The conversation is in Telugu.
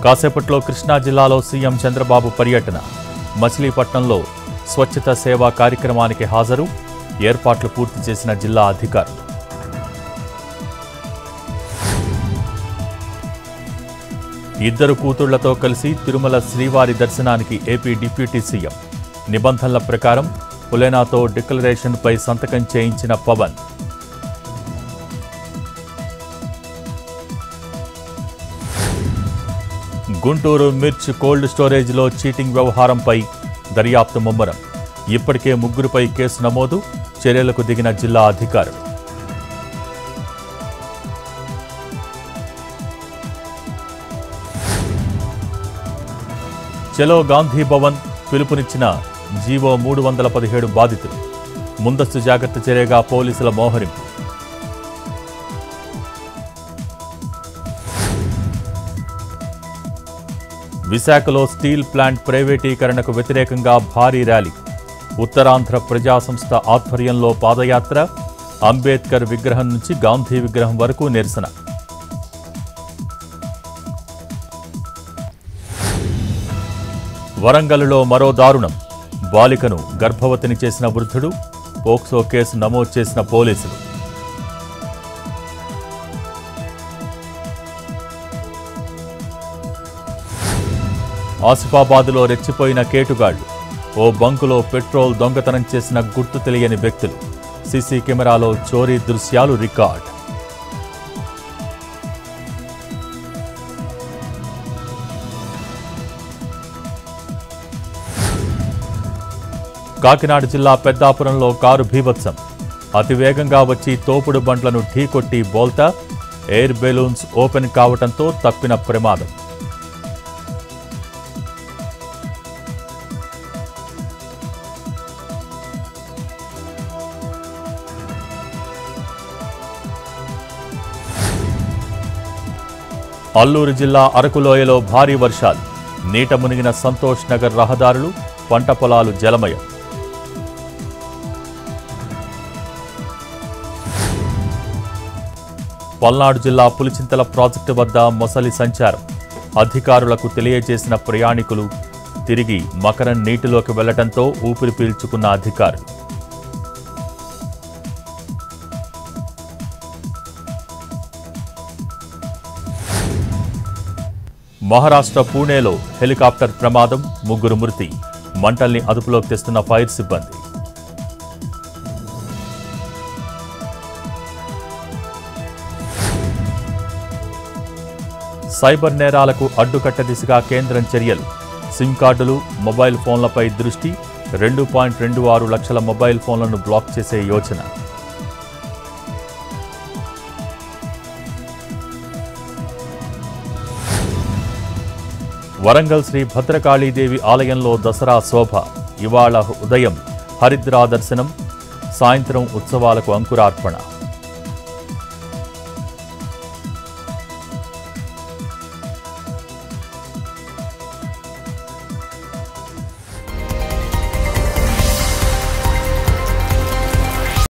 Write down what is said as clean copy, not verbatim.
కాసేపట్లో కృష్ణా జిల్లాలో సీఎం చంద్రబాబు పర్యటన. మచిలీపట్నంలో స్వచ్ఛత సేవా కార్యక్రమానికి హాజరు. ఏర్పాట్లు పూర్తి చేసిన జిల్లా అధికారులు. ఇద్దరు కూతుళ్లతో కలిసి తిరుమల శ్రీవారి దర్శనానికి ఏపీ డిప్యూటీ సీఎం. నిబంధనల ప్రకారం పులేనాతో డిక్లరేషన్పై సంతకం చేయించిన పవన్. గుంటూరు మిర్చ్ కోల్డ్ స్టోరేజ్లో చీటింగ్ వ్యవహారంపై దర్యాప్తు ముమ్మరం. ఇప్పటికే 3పై కేసు నమోదు. చర్యలకు దిగిన జిల్లా అధికారులు. చలో గాంధీ భవన్ పిలుపునిచ్చిన జీవో 317 బాధితులు. ముందస్తు జాగ్రత్త చర్యగా పోలీసుల మోహరింపు. విశాఖలో స్టీల్ ప్లాంట్ ప్రైవేటీకరణకు వ్యతిరేకంగా భారీ ర్యాలీ. ఉత్తరాంధ్ర ప్రజా సంస్థ ఆధ్వర్యంలో పాదయాత్ర. అంబేద్కర్ విగ్రహం నుంచి గాంధీ విగ్రహం వరకు నిరసన. వరంగల్లో మరో దారుణం. బాలికను గర్భవతిని చేసిన వృద్ధుడు. పోక్సో కేసు నమోదు చేసిన పోలీసులు. ఆసిఫాబాద్లో రెచ్చిపోయిన కేటుగాళ్లు. ఓ బంకులో పెట్రోల్ దొంగతనం చేసిన గుర్తు తెలియని వ్యక్తులు. సీసీ కెమెరాలో చోరీ దృశ్యాలు రికార్డ్. కాకినాడ జిల్లా పెద్దాపురంలో కారు బీభత్సం. అతివేగంగా వచ్చి తోపుడు బండ్లను ఢీకొట్టి బోల్తా. ఎయిర్ బెలూన్స్ ఓపెన్ కావడంతో తప్పిన ప్రమాదం. అల్లూరు జిల్లా అరకులోయలో భారీ వర్షాలు. నీట మునిగిన సంతోష్ నగర్ రహదారులు. పంట పొలాలు జలమయం. పల్నాడు జిల్లా పులిచింతల ప్రాజెక్టు వద్ద మొసలి సంచారం. అధికారులకు తెలియజేసిన ప్రయాణికులు తిరిగి మకరం నీటిలోకి వెళ్లడంతో ఊపిరి పీల్చుకున్న అధికారులు. మహారాష్ట్ర పూణేలో హెలికాప్టర్ ప్రమాదం. 3 మృతి. మంటల్ని అదుపులోకి తెస్తున్న ఫైర్ సిబ్బంది. సైబర్ నేరాలకు అడ్డుకట్ట దిశగా కేంద్రం చర్యలు. సిమ్ కార్డులు, మొబైల్ ఫోన్లపై దృష్టి. 2.26 లక్షల మొబైల్ ఫోన్లను బ్లాక్ చేసే యోచన. వరంగల్ శ్రీ భద్రకాళీదేవి ఆలయంలో దసరా శోభ. ఇవాళ ఉదయం హరిద్రా దర్శనం. సాయంత్రం ఉత్సవాలకు అంకురార్పణ.